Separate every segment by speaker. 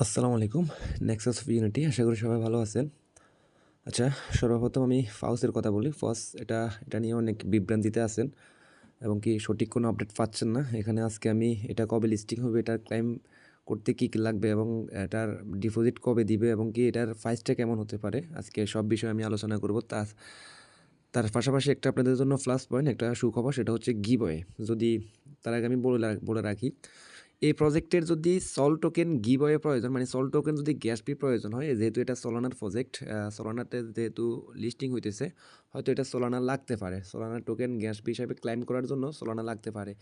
Speaker 1: আসসালামু আলাইকুম। Nexus of unity, আশা করি সবাই ভালো আছেন। আচ্ছা, সর্বপ্রথম আমি ফাউসের কথা বলি। এটা নিয়ে অনেক বিভ্রান্তিতে আছেন এবং কি সঠিক কোনো আপডেট পাচ্ছেন না। এখানে আজকে আমি এটা কবে লিস্টিং হবে, এটার ক্লাইম করতে কী কী লাগবে এবং এটার ডিপোজিট কবে দিবে এবং কি এটার প্রাইসটা কেমন হতে পারে, আজকে সব বিষয়ে আমি আলোচনা করব। তার পাশাপাশি একটা আপনাদের জন্য প্লাস পয়েন্ট, একটা সুখবর, সেটা হচ্ছে গিভওয়ে। যদি তার আগে আমি বলে রাখি, এই প্রজেক্টের যদি সল টোকেন গিভওয়ে প্রয়োজন, মানে সল টোকেন যদি গ্যাস ফি প্রয়োজন হয়, যেহেতু এটা সোলানার প্রজেক্ট, সোলানাতে যেহেতু লিস্টিং হইতেছে, হয়তো এটা সোলানা লাগতে পারে। সোলানার টোকেন গ্যাস ফি হিসাবে ক্লাইম করার জন্য সোলানা লাগতে পারে।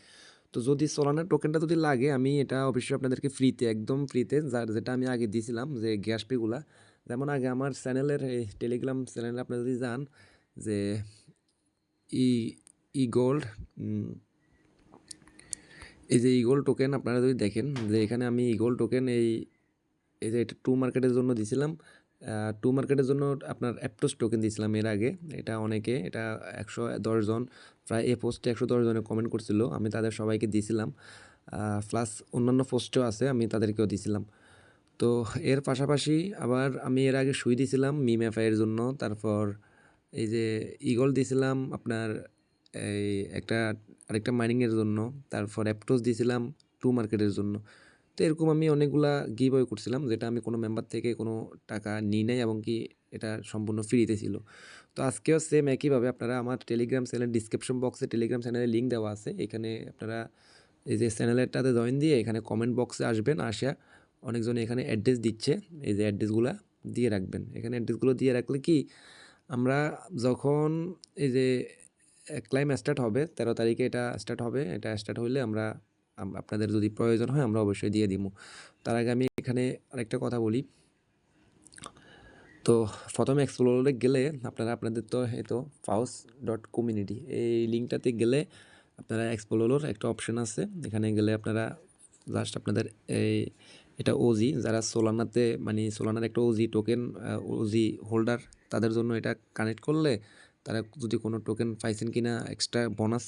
Speaker 1: তো যদি সোলানার টোকেনটা যদি লাগে, আমি এটা অবশ্যই আপনাদেরকে ফ্রিতে, একদম ফ্রিতে, যেটা আমি আগে দিয়েছিলাম, যে গ্যাস ফিগুলা, যেমন আগে আমার চ্যানেলের এই টেলিগ্রাম চ্যানেলে আপনারা যদি যান, যে ই ই গোল্ড, এই যে ইগোল টোকেন আপনারা যদি দেখেন, যে এখানে আমি ইগোল টোকেন এই যে এটা টু মার্কেটের জন্য দিয়েছিলাম। টু মার্কেটের জন্য আপনার অ্যাপটোস টোকেন দিয়েছিলাম এর আগে। এটা অনেকে, এটা 110 জন, প্রায় এই পোস্টে 110 জনে কমেন্ট করছিল, আমি তাদের সবাইকে দিয়েছিলাম। প্লাস অন্যান্য পোস্টেও আছে, আমি তাদেরকেও দিয়েছিলাম। তো এর পাশাপাশি আবার আমি এর আগে সুই দিয়েছিলাম মিম্যাফাইয়ের জন্য, তারপর এই যে ইগল দিয়েছিলাম আপনার এই আরেকটা মাইনিংয়ের জন্য, তারপর অ্যাপটোস দিয়েছিলাম টু মার্কেটের জন্য। তো এরকম আমি অনেকগুলা গিভওয়ে করছিলাম, যেটা আমি কোনো মেম্বার থেকে কোনো টাকা নিই নাই এবং কি এটা সম্পূর্ণ ফ্রিতে ছিল। তো আজকেও সেম একইভাবে আপনারা আমার টেলিগ্রাম চ্যানেল, ডিসক্রিপশন বক্সে টেলিগ্রাম চ্যানেলের লিঙ্ক দেওয়া আছে, এখানে আপনারা এই যে চ্যানেলেরটাতে জয়েন দিয়ে এখানে কমেন্ট বক্সে আসবেন, আসা অনেকজনে এখানে অ্যাড্রেস দিচ্ছে, এই যে অ্যাড্রেসগুলো দিয়ে রাখবেন। এখানে অ্যাড্রেসগুলো দিয়ে রাখলে কি, আমরা যখন এই যে ক্লাইম স্টার্ট হবে 13 তারিখে, এটা স্টার্ট হবে, এটা স্টার্ট হইলে আপনাদের যদি প্রয়োজন হয় আমরা অবশ্যই দিয়ে দিব। তার আগে আমি এখানে আরেকটা কথা বলি। তো প্রথমে এক্সপ্লোরে গেলে আপনাদের তো এই তো faust.community, এই লিঙ্কটাতে গেলে আপনারা এক্সপ্লোর একটা অপশন আছে, এখানে গেলে আপনারা জাস্ট আপনাদের এটা ওজি যারা সোলানাতে, মানে সোলানার একটা ওজি টোকেন, ওজি হোল্ডার, তাদের জন্য এটা কানেক্ট করলে তারা যদি কোনো টোকেন পাইছেন কিনা এক্সট্রা বোনাস,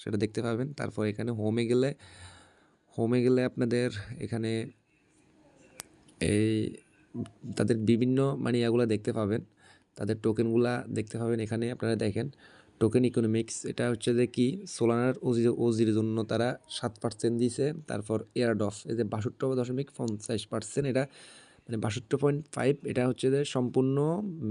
Speaker 1: সেটা দেখতে পাবেন। তারপর এখানে হোমে গেলে আপনাদের এখানে এই তাদের বিভিন্ন মানে ইয়াগুলো দেখতে পাবেন, তাদের টোকেনগুলা দেখতে পাবেন। এখানে আপনারা দেখেন টোকেন ইকোনমিক্স, এটা হচ্ছে যে কি, সোলানার ওজির জন্য তারা 7% দিয়েছে। তারপর এয়ারডফ, এই যে 62.50%, এটা মানে 62.5, এটা হচ্ছে যে সম্পূর্ণ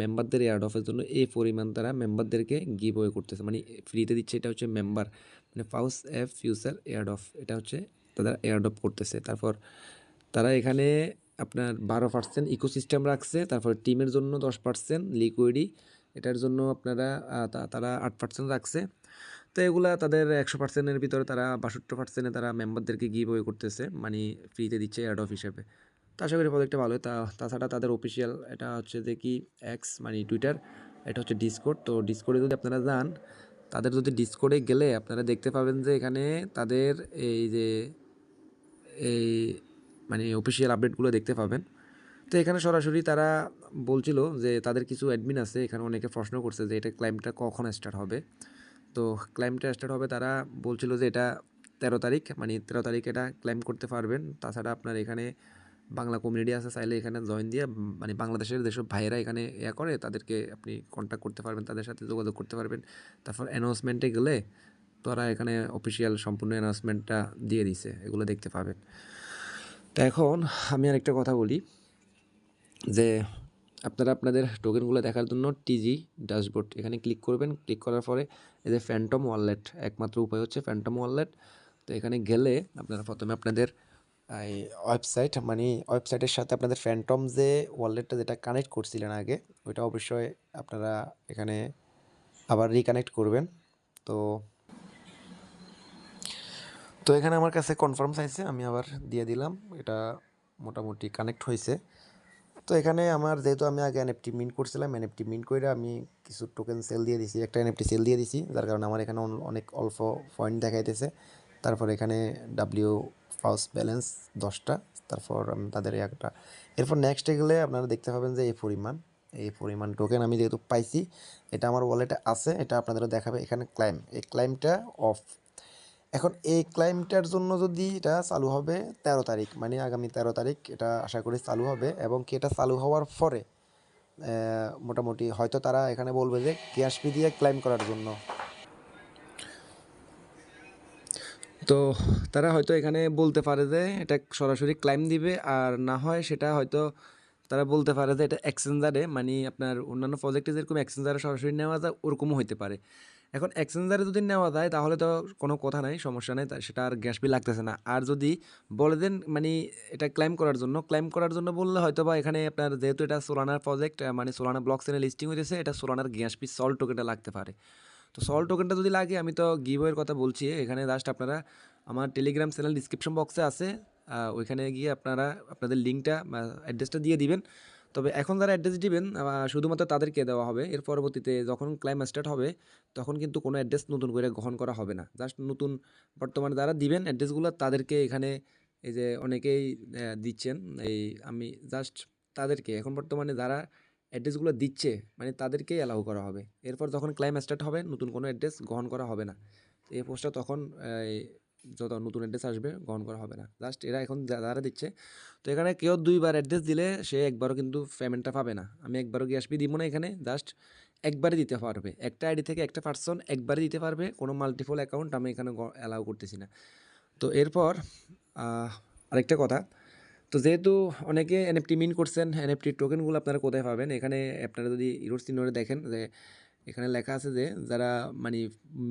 Speaker 1: মেম্বারদের এয়ারডফের জন্য এই পরিমাণ তারা মেম্বারদেরকে গিভ ওয়ে করতেছে, মানে ফ্রিতে দিচ্ছে। এটা হচ্ছে মেম্বার, মানে ফাউস এফ ফিউচার এয়ারডফ, এটা হচ্ছে তারা এয়ারডফ করতেছে। তারপর তারা এখানে আপনার 12% ইকোসিস্টেম রাখছে, তারপর টিমের জন্য 10% লিকুইডি, এটার জন্য আপনারা তারা 8% রাখছে। তো এগুলা তাদের 100%-এর ভিতরে তারা 62%-এ তারা মেম্বারদেরকে গিভ ওয়ে করতেছে, মানে ফ্রিতে দিচ্ছে এয়ারড অফ হিসেবে। তো আশা করি প্রজেক্টটা ভালো। তাছাড়া তাদের অফিসিয়াল এটা হচ্ছে যে কি এক্স, মানে টুইটার, এটা হচ্ছে ডিসকোড। তো ডিসকোডে যদি আপনারা যান, তাদের যদি ডিসকোডে গেলে আপনারা দেখতে পাবেন যে এখানে তাদের এই যে এই মানে অফিসিয়াল আপডেটগুলো দেখতে পাবেন। তো এখানে সরাসরি তারা বলছিল যে তাদের কিছু অ্যাডমিন আছে, এখানে অনেকে প্রশ্ন করছে যে এটা ক্লাইমটা কখন স্টার্ট হবে। তো ক্লাইমটা স্টার্ট হবে, তারা বলছিল যে এটা 13 তারিখ, মানে 13 তারিখ এটা ক্লাইম করতে পারবেন। তাছাড়া আপনার এখানে বাংলা কমিউনিটি আছে, চাইলে এখানে জয়েন দিয়ে, মানে বাংলাদেশের যেসব ভাইয়েরা এখানে করে তাদেরকে আপনি কন্ট্যাক্ট করতে পারবেন, তাদের সাথে যোগাযোগ করতে পারবেন। তারপর অ্যানাউন্সমেন্টে গেলে তারা এখানে অফিসিয়াল সম্পূর্ণ অ্যানাউন্সমেন্টটা দিয়ে দিছে, এগুলো দেখতে পাবেন। তো এখন আমি আরেকটা কথা বলি, যে আপনারা আপনাদের টোকেনগুলো দেখার জন্য টিজি ড্যাশবোর্ড এখানে ক্লিক করবেন। ক্লিক করার পরে এই যে ফ্যান্টম ওয়ালেট, একমাত্র উপায় হচ্ছে ফ্যান্টম ওয়ালেট। তো এখানে গেলে আপনারা প্রথমে আপনাদের এই ওয়েবসাইট, মানে ওয়েবসাইটের সাথে আপনাদের ফ্যান্টম যে ওয়ালেটটা যেটা কানেক্ট করছিলেন আগে, ওইটা অবশ্যই আপনারা এখানে আবার রিকানেক্ট করবেন। তো তো এখানে আমার কাছে কনফার্ম চাইছে, আমি আবার দিয়ে দিলাম, এটা মোটামুটি কানেক্ট হয়েছে। তো এখানে আমার যেহেতু আমি আগে এনএফটি মিন্ট করছিলাম, এনএফটি মিন্ট করে আমি কিছু টোকেন সেল দিয়ে দিছি, একটা এনএফটি সেল দিয়ে দিছি, যার কারণে আমার এখানে অনেক অল্প পয়েন্ট দেখাইতেছে। তারপর এখানে ডাব্লিউ ফার্স্ট ব্যালেন্স 10টা, তারপর আমি তাদের একটা, এরপর নেক্সটে গেলে আপনারা দেখতে পাবেন যে এই পরিমাণ টোকেন আমি যেহেতু পাইছি, এটা আমার ওয়ালেটে আছে, এটা আপনাদেরও দেখাবে। এখানে ক্লাইম, এই ক্লাইমটা অফ, এখন এই ক্লাইমটার জন্য যদি এটা চালু হবে 13 তারিখ, মানে আগামী 13 তারিখ এটা আশা করি চালু হবে, এবং কি এটা চালু হওয়ার পরে মোটামুটি হয়তো তারা এখানে বলবে যে গ্যাস ফি দিয়ে ক্লাইম করার জন্য। তো তারা হয়তো এখানে বলতে পারে যে এটা সরাসরি ক্লাইম দিবে, আর না হয় সেটা হয়তো তারা বলতে পারে যে এটা এক্সচেঞ্জারে, মানে আপনার অন্যান্য প্রজেক্টে যেরকম এক্সচেঞ্জারে সরাসরি নেওয়া যায় ওরকমও হইতে পারে। এখন এক্সচেঞ্জারে যদি নেওয়া যায় তাহলে তো কোনো কথা নাই, সমস্যা নেই, সেটা আর গ্যাস বিল লাগতেছে না। আর যদি বলে দেন মানে এটা ক্লাইম করার জন্য বললে হয়তো বা এখানে আপনার যেহেতু এটা সোলানার প্রজেক্ট, মানে সোলানা ব্লক চেনে লিস্টিং হয়েছে, এটা সোলানার গ্যাস ফি সল্ট টোকেনটা লাগতে পারে। তো সল্ট টোকেনটা যদি লাগে, আমি তো গিভওয়ের কথা বলছি এখানে, জাস্ট আপনারা আমার টেলিগ্রাম চ্যানেল ডিসক্রিপশন বক্সে আছে, ওইখানে গিয়ে আপনারা আপনাদের লিঙ্কটা অ্যাড্রেসটা দিয়ে দিবেন। তবে এখন যারা অ্যাড্রেস দিবেন শুধুমাত্র তাদেরকে দেওয়া হবে। এর পরবর্তীতে যখন ক্লাইম স্টার্ট হবে তখন কিন্তু কোনো অ্যাড্রেস নতুন করে গ্রহণ করা হবে না। জাস্ট নতুন বর্তমানে যারা দিবেন অ্যাড্রেসগুলো তাদেরকে এখানে, এই যে অনেকেই দিচ্ছেন, এই আমি জাস্ট তাদেরকে এখন বর্তমানে যারা অ্যাড্রেসগুলো দিচ্ছে মানে তাদেরকেই অ্যালাউ করা হবে। এরপর যখন ক্লাইম স্টার্ট হবে নতুন কোনো অ্যাড্রেস গ্রহণ করা হবে না। এই পোস্টটা তখন এই যত নতুন অ্যাড্রেস আসবে গ্রহণ করা হবে না। জাস্ট এরা এখন যারা দিচ্ছে, তো এখানে কেউ 2বার অ্যাড্রেস দিলে সে একবারও কিন্তু পেমেন্টটা পাবে না। আমি একবারও গ্যাস ফি দিব না এখানে, জাস্ট একবারই দিতে পারবে। একটা আইডি থেকে একটা পার্সন একবারই দিতে পারবে, কোনো মাল্টিপল অ্যাকাউন্ট আমি এখানে অ্যালাউ করতেছি না। তো এরপর আরেকটা কথা, তো যেহেতু অনেকে এনএফটি মিন করছেন, এনএফটি টোকেনগুলো আপনারা কোথায় পাবেন? এখানে আপনারা যদি ইরোর চিহ্নটা দেখেন যে এখানে লেখা আছে যে যারা মানে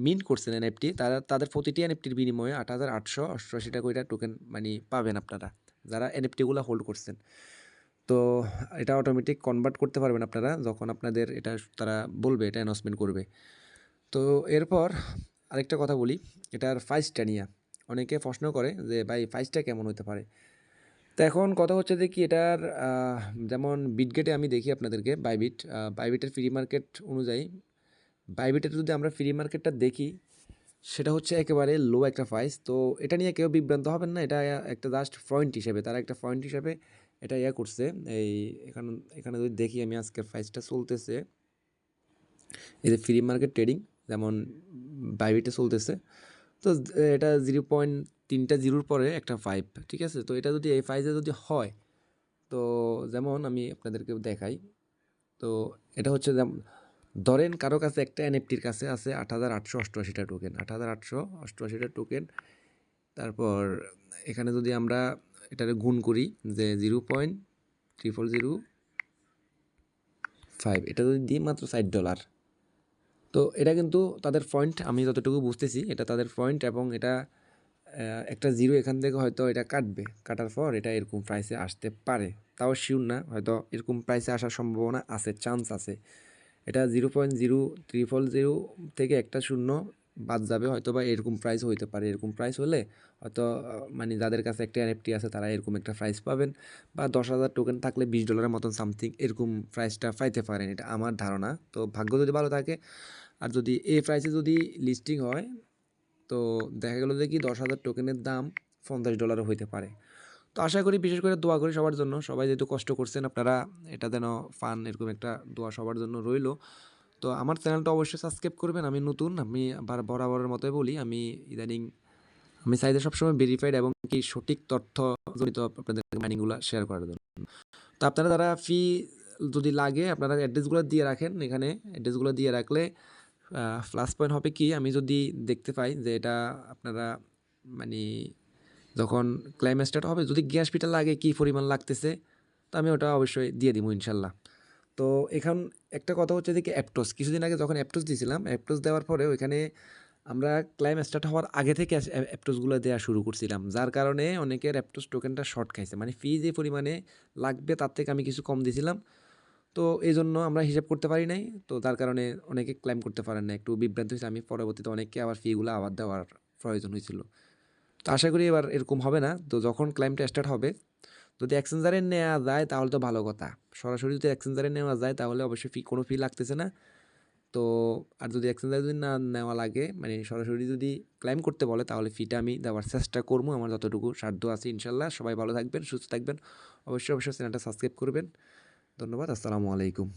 Speaker 1: মিন করছেন এনএফটি, তাদের প্রতিটি এনএফটির বিনিময়ে 8,888 টাকা করে টোকেন মানে পাবেন আপনারা, যারা এনএফটিগুলো হোল্ড করছেন। তো এটা অটোমেটিক কনভার্ট করতে পারবেন আপনারা যখন আপনাদের এটা তারা বলবে, এটা অ্যানাউন্সমেন্ট করবে। তো এরপর আরেকটা কথা বলি, এটার প্রাইসটা নিয়ে অনেকে প্রশ্ন করে যে ভাই প্রাইসটা কেমন হতে পারে। তো এখন কথা হচ্ছে যে কি এটার যেমন বিটগেটে আমি দেখি আপনাদেরকে, বাইবিটের ফ্রি মার্কেট অনুযায়ী, বাইবিটের যদি আমরা ফ্রি মার্কেটটা দেখি সেটা হচ্ছে একেবারে লো একটা প্রাইস। তো এটা নিয়ে কেউ বিভ্রান্ত হবেন না, এটা একটা জাস্ট পয়েন্ট হিসেবে, তারা একটা পয়েন্ট হিসেবে এটা করছে। এই এখানে এখানে যদি দেখি আমি আজকের প্রাইসটা চলতেছে, এই যে ফ্রি মার্কেট ট্রেডিং যেমন বাইবিটে চলতেছে, তো এটা 0.3 পরে একটা 5, ঠিক আছে। তো এটা যদি এই প্রাইসে যদি হয়, তো যেমন আমি আপনাদেরকে দেখাই, তো এটা হচ্ছে যেমন ধরেন কারো কাছে একটা এনএফটির কাছে আছে 8,888টা টোকেন, 8,888টা টোকেন। তারপর এখানে যদি আমরা এটারে গুণ করি যে 0.0005, এটা যদি দিই মাত্র $60, তো এটা কিন্তু তাদের পয়েন্ট, আমি যতটুকু বুঝতেছি এটা তাদের পয়েন্ট, এবং এটা একটা জিরো এখান থেকে হয়তো এটা কাটার পর এটা এরকম প্রাইসে আসতে পারে, তাও শিওর না, হয়তো এরকম প্রাইসে আসার সম্ভাবনা আছে, চান্স আছে। এটা 0.0300 থেকে একটা শূন্য বাদ যাবে, হয়তো বা এরকম প্রাইস হইতে পারে। এরকম প্রাইস হলে হয়তো মানে যাদের কাছে একটা এনএফটি আছে তারা এরকম একটা প্রাইস পাবেন, বা 10,000 টোকেন থাকলে $20 মতন সামথিং এরকম প্রাইসটা পাইতে পারেন, এটা আমার ধারণা। তো ভাগ্য যদি ভালো থাকে, আর যদি এই প্রাইসে যদি লিস্টিং হয়, তো দেখা গেলো যে কি 10,000 টোকেনের দাম $50 হইতে পারে। তো আশা করি, বিশেষ করে দোয়া করি সবার জন্য, সবাই যেহেতু কষ্ট করছেন আপনারা, এটা যেন ফান, এরকম একটা দোয়া সবার জন্য রইলো। তো আমার চ্যানেলটা অবশ্যই সাবস্ক্রাইব করবেন, আমি নতুন, আমি আবার বরাবরের মতোই বলি, আমি ইদানিং আমি চাই যে সবসময় ভেরিফাইড এবং কি সঠিক তথ্য জড়িত আপনাদের মাইনিংগুলো শেয়ার করার জন্য। তো আপনারা যারা ফি যদি লাগে আপনারা অ্যাড্রেসগুলো দিয়ে রাখেন, এখানে অ্যাড্রেসগুলো দিয়ে রাখলে প্লাস পয়েন্ট হবে কি, আমি যদি দেখতে পাই যে এটা আপনারা মানে যখন ক্লাইম স্টার্ট হবে যদি গ্যাস ফিটা লাগে কী পরিমাণ লাগতেছে, তো আমি ওটা অবশ্যই দিয়ে দিব ইনশাল্লাহ। তো এখন একটা কথা হচ্ছে যে কি অ্যাপটোস, কিছুদিন আগে যখন অ্যাপটোস দিয়েছিলাম, অ্যাপটোস দেওয়ার পরে ওইখানে আমরা ক্লাইম স্টার্ট হওয়ার আগে থেকে অ্যাপটোসগুলো দেওয়া শুরু করছিলাম, যার কারণে অনেকের অ্যাপটোস টোকেনটা শর্ট খাইছে, মানে ফি যে পরিমাণে লাগবে তার থেকে আমি কিছু কম দিয়েছিলাম। তো এই জন্য আমরা হিসাব করতে পারি নাই, তো তার কারণে অনেকে ক্লাইম করতে পারেন না, একটু বিভ্রান্ত হয়েছে। আমি পরবর্তীতে অনেককে আবার ফিগুলো আবার দেওয়ার প্রয়োজন হয়েছিল। তো আশা করি এবার এরকম হবে না। তো যখন ক্লাইমটা স্টার্ট হবে, যদি এক্সচেঞ্জারে নেওয়া যায় তাহলে তো ভালো কথা, সরাসরি যদি এক্সচেঞ্জারে নেওয়া যায় তাহলে অবশ্যই কোনো ফি লাগতেছে না। তো আর যদি এক্সচেঞ্জারে যদি না নেওয়া লাগে, মানে সরাসরি যদি ক্লাইম করতে বলে, তাহলে ফিটা আমি দেওয়ার চেষ্টা করবো আমার যতটুকু সাধ্য আছে ইনশাল্লাহ। সবাই ভালো থাকবেন, সুস্থ থাকবেন, অবশ্যই চ্যানেলটা সাবস্ক্রাইব করবেন। ধন্যবাদ, আসসালামু আলাইকুম।